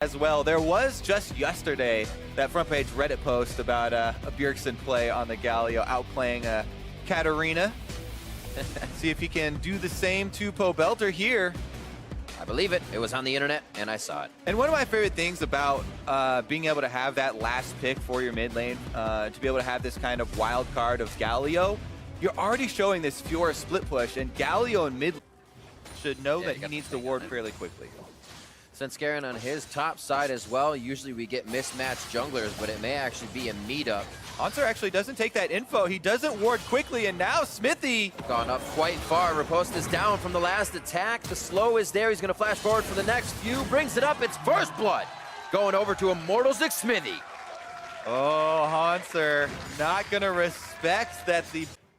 as well. There was just yesterday that front page Reddit post about a Bjergsen play on the Galio outplaying Katarina. See if he can do the same to Pobelter here. I believe it. It was on the internet, and I saw it. And one of my favorite things about being able to have that last pick for your mid lane, to be able to have this kind of wild card of Galio, you're already showing this Fiora split push, and Galio in mid should know that he needs to ward fairly quickly. Svenskeren on his top side as well. Usually we get mismatched junglers, but it may actually be a meetup. Hanser actually doesn't take that info. He doesn't ward quickly, and now Smithy Gone up quite far. Riposte is down from the last attack. The slow is there. He's going to flash forward for the next few. Brings it up. It's first blood. Going over to Immortals Smithy. Oh, Hanser not going to respect that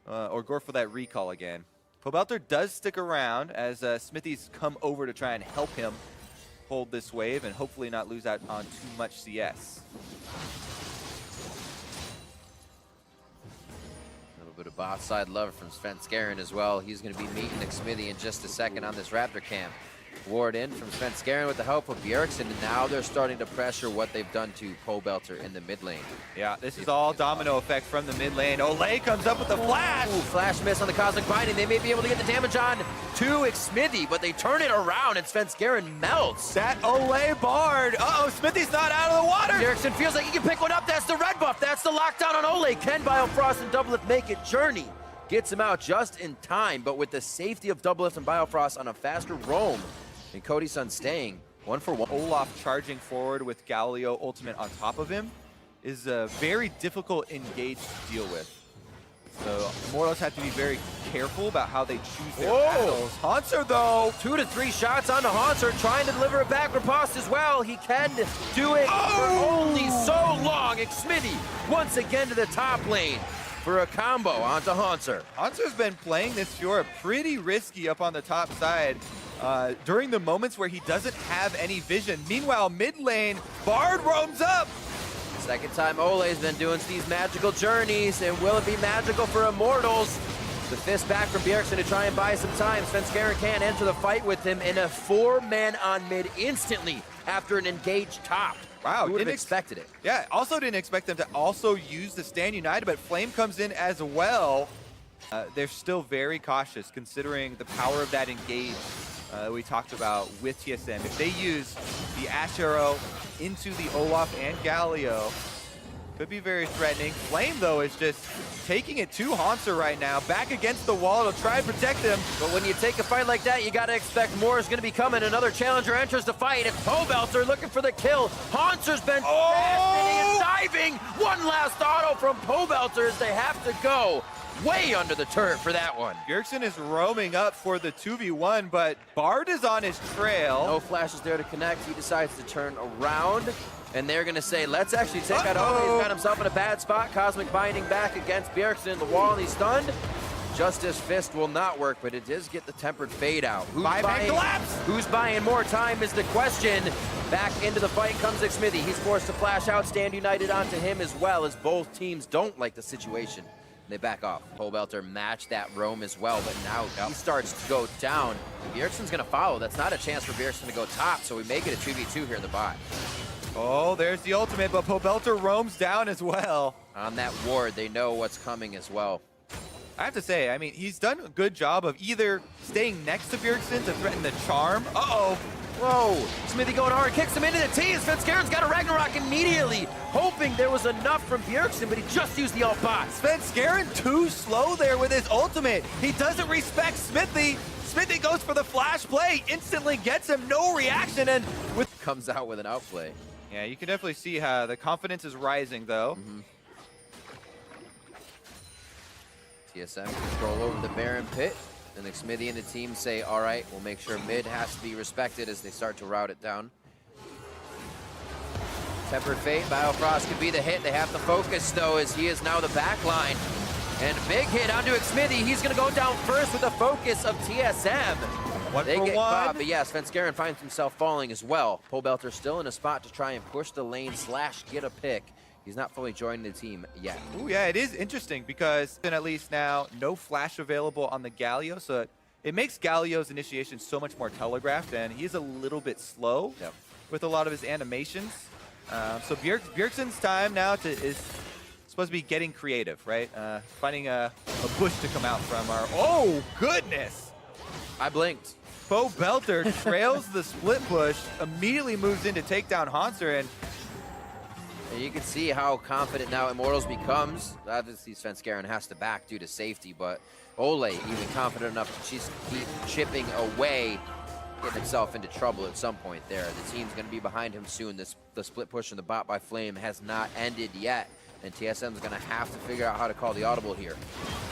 or go for that recall again. Pobelter does stick around as Smithy's come over to try and help him hold this wave and hopefully not lose out on too much CS. A little bit of bot side love from Svenskeren as well. He's going to be meeting Smithy in just a second on this Raptor camp. Ward in from Svenskeren with the help of Bjergsen, and now they're starting to pressure what they've done to Pobelter in the mid lane. Yeah, this is all domino effect from the mid lane. Olay comes up with the flash! Ooh, flash miss on the Cosmic Binding. They may be able to get the damage on to Smithy, but they turn it around and Svenskeren melts. That Olay Bard! Uh-oh, Smithy's not out of the water! Bjergsen feels like he can pick one up. That's the red buff. That's the lockdown on Olay. Can Biofrost and Doublelift make it? Journey gets him out just in time, but with the safety of Doublelift and Biofrost on a faster roam, and Cody's son staying 1-for-1. Olaf charging forward with Galio ultimate on top of him is a very difficult engage to deal with. So Immortals have to be very careful about how they choose their battles. Hanser though! 2 to 3 shots onto Hanser, trying to deliver it back. Riposte as well. He can do it for only so long. Smithy once again to the top lane for a combo onto Hanser. Hanser's been playing this Fiora pretty risky up on the top side. During the moments where he doesn't have any vision. Meanwhile, mid lane, Bard roams up. Second time Olay's been doing these magical journeys, and will it be magical for Immortals? The fist back from Bjergsen to try and buy some time. Svenskeren can enter the fight with him in a 4-man on mid instantly after an engaged top. Wow, who would have expected it? Yeah, also didn't expect them to also use the Stand United, but Flame comes in as well. They're still very cautious considering the power of that engage we talked about with TSM. If they use the Ash Arrow into the Olaf and Galio, could be very threatening. Flame, though, is just taking it to Hanser right now. Back against the wall to try and protect him. But when you take a fight like that, you got to expect more is going to be coming. Another challenger enters the fight. It's Pobelter looking for the kill. Hanser's been and diving. One last auto from Pobelter as they have to go way under the turret for that one. Bjergsen is roaming up for the 2v1, but Bard is on his trail. No flashes there to connect. He decides to turn around, and they're going to say, let's actually take out Olay. He's got himself in a bad spot. Cosmic Binding back against Bjergsen. The wall, and he's stunned. Justice Fist will not work, but it does get the Tempered Fade out. Who's buying more time is the question. Back into the fight comes Smithy. He's forced to flash out. Stand United onto him as well, as both teams don't like the situation. They back off. Pobelter matched that roam as well, but now he starts to go down. Bjergsen's going to follow. That's not a chance for Bjergsen to go top, so we make it a 2v2 here in the bot. Oh, there's the ultimate, but Pobelter roams down as well. On that ward, they know what's coming as well. I have to say, I mean, he's done a good job of either staying next to Bjergsen to threaten the charm. Uh-oh. Whoa, Smithy going hard, kicks him into the T. Svenskeren's got a Ragnarok immediately, hoping there was enough from Bjergsen, but he just used the alt bot. Svenskeren too slow there with his ultimate. He doesn't respect Smithy. Smithy goes for the flash play, instantly gets him, no reaction, and comes out with an outplay. Yeah, you can definitely see how the confidence is rising, though. TSM control over the Baron pit. And the Smithy and the team say, all right, we'll make sure mid has to be respected as they start to route it down. Tempered Fate, Biofrost could be the hit. They have to focus, though, as he is now the back line. And a big hit onto Smithy. He's going to go down first with the focus of TSM. They get caught, but yeah, Svenskeren finds himself falling as well. Pobelter still in a spot to try and push the lane / get a pick. He's not fully joining the team yet. Oh yeah, it is interesting because then at least now no flash available on the Galio, so it makes Galio's initiation so much more telegraphed, and he's a little bit slow. Yep. with a lot of his animations. So Bjergsen's time now is supposed to be getting creative, right? Finding a bush to come out from our... Oh, goodness! I blinked. Pobelter trails the split push, immediately moves in to take down Hanser, and you can see how confident now Immortals becomes. Obviously, Svenskeren has to back due to safety, but Ole even confident enough to just keep chipping away, getting himself into trouble at some point there. The team's going to be behind him soon. The split push and the bot by Flame has not ended yet, and TSM's going to have to figure out how to call the audible here.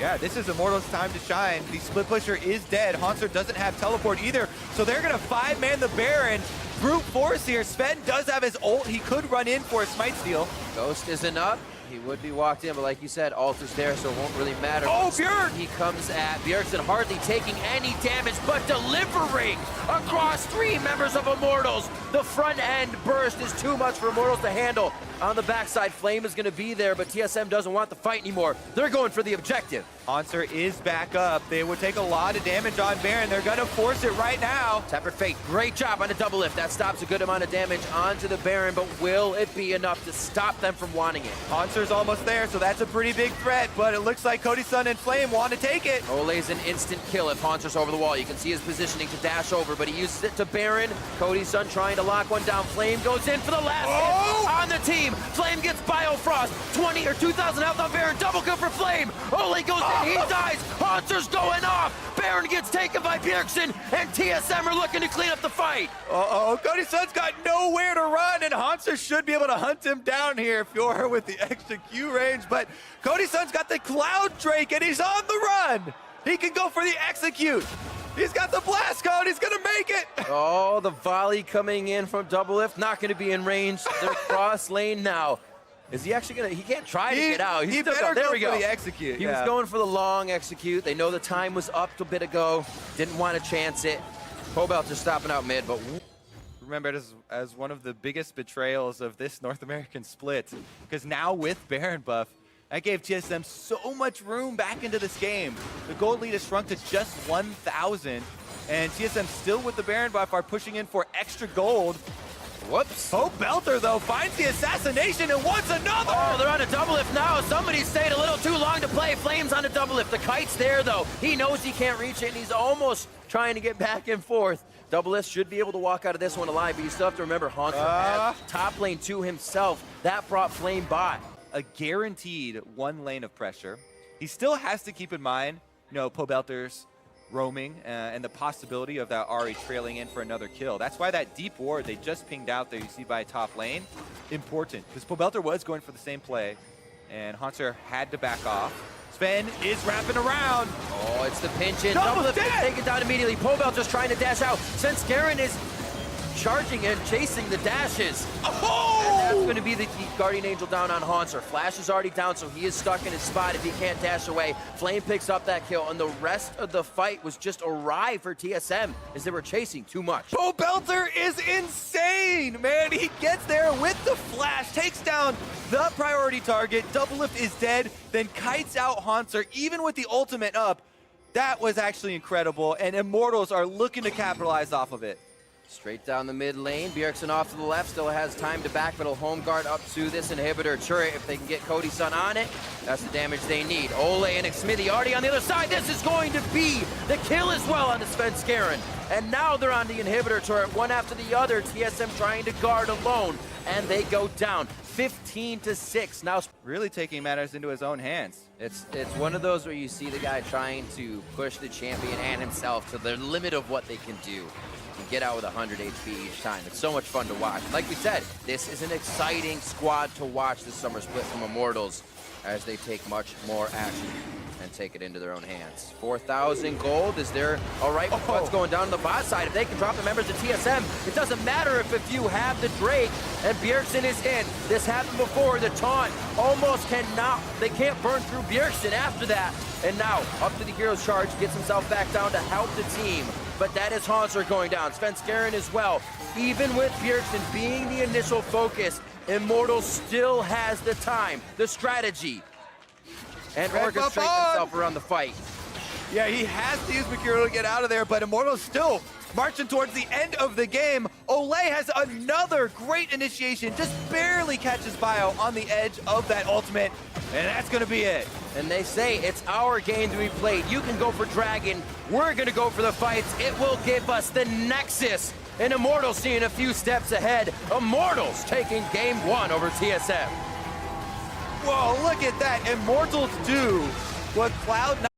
Yeah, this is Immortals' time to shine. The split pusher is dead. Hanser doesn't have teleport either, so they're going to 5-man the Baron. Brute force here. Sven does have his ult. He could run in for a smite steal. Ghost isn't up. He would be walked in, but like you said, ult is there, so it won't really matter. Oh, Bjerg! He comes at Bjergsen, hardly taking any damage, but delivering across 3 members of Immortals. The front end burst is too much for Immortals to handle. On the backside, Flame is going to be there, but TSM doesn't want the fight anymore. They're going for the objective. Hanser is back up. They would take a lot of damage on Baron. They're going to force it right now. Tempered Fate, great job on a double lift. That stops a good amount of damage onto the Baron, but will it be enough to stop them from wanting it? Hanser's almost there, so that's a pretty big threat, but it looks like Cody Sun and Flame want to take it. Ole's an instant kill if Hanser's over the wall. You can see his positioning to dash over, but he uses it to Baron. Cody Sun trying to lock one down. Flame goes in for the last hit on the team. Flame gets Biofrost, 20 or 2,000 health on Baron, double kill for Flame. Ole goes in, he dies, Hanser's going off. Baron gets taken by Bjergsen, and TSM are looking to clean up the fight. Cody Sun's got nowhere to run, and Hanser should be able to hunt him down here, Fjord with the extra Q range, but Cody Sun's got the Cloud Drake, and he's on the run. He can go for the execute. He's got the blast code. He's going to make it. Oh, the volley coming in from double lift. Not going to be in range. They're cross lane now. Is he actually going to? He can't try to get out. He better there go we go. For the execute. He was going for the long execute. They know the time was up a bit ago. Didn't want to chance it. Pobelter stopping out mid, but remember it as one of the biggest betrayals of this North American split, because now with Baron buff, that gave TSM so much room back into this game. The gold lead has shrunk to just 1,000, and TSM still with the Baron buff are pushing in for extra gold. Whoops. Pobelter, though, finds the assassination and wants another! Oh, they're on a double lift now. Somebody stayed a little too long to play. Flames on a double lift. The kite's there, though. He knows he can't reach it, and he's almost trying to get back and forth. Double lift should be able to walk out of this one alive, but you still have to remember, Hanser had top lane to himself. That brought Flame bot. A guaranteed 1 lane of pressure. He still has to keep in mind, Pobelter's roaming and the possibility of that Ahri trailing in for another kill. That's why that deep ward they just pinged out there you see by top lane, important, because Pobelter was going for the same play, and Hanser had to back off. Sven is wrapping around. Oh, it's the pinch in. Double lift, taken down immediately. Pobelter's trying to dash out. Svenskeren is charging and chasing the dashes. Oh! And that's going to be the Guardian Angel down on Hanser. Flash is already down, so he is stuck in his spot if he can't dash away. Flame picks up that kill, and the rest of the fight was just a ride for TSM as they were chasing too much. Pobelter is insane, man. He gets there with the flash, takes down the priority target. Double lift is dead, then kites out Hanser, even with the ultimate up. That was actually incredible, and Immortals are looking to capitalize off of it. Straight down the mid lane. Bjergsen off to the left, still has time to back, but he'll home guard up to this inhibitor turret. If they can get Cody Sun on it, that's the damage they need. Ole and Xmithy already on the other side. This is going to be the kill as well on the Svenskeren. And now they're on the inhibitor turret, one after the other. TSM trying to guard alone, and they go down 15-6. Now really taking matters into his own hands. It's one of those where you see the guy trying to push the champion and himself to the limit of what they can do. Get out with 100 HP each time. It's so much fun to watch. Like we said, this is an exciting squad to watch this summer split from Immortals as they take much more action and take it into their own hands. 4,000 gold. Is there all right with what's going down on the bot side? If they can drop the members of TSM, it doesn't matter if you have the Drake and Bjergsen is in. This happened before. The taunt almost cannot, they can't burn through Bjergsen after that. And now up to the hero's charge, gets himself back down to help the team. But that is Hanser going down. Svenskeren as well. Even with Bjergsen being the initial focus, Immortals still has the time, the strategy, and orchestrate himself around the fight. Yeah, he has to use Mercurial to get out of there, but Immortals still marching towards the end of the game. Olay has another great initiation, just barely catches Bio on the edge of that ultimate, and that's gonna be it. And they say it's our game to be played. You can go for Dragon. We're gonna go for the fights. It will give us the Nexus. And Immortals seeing a few steps ahead. Immortals taking game 1 over TSM. Whoa, look at that. Immortals do what Cloud9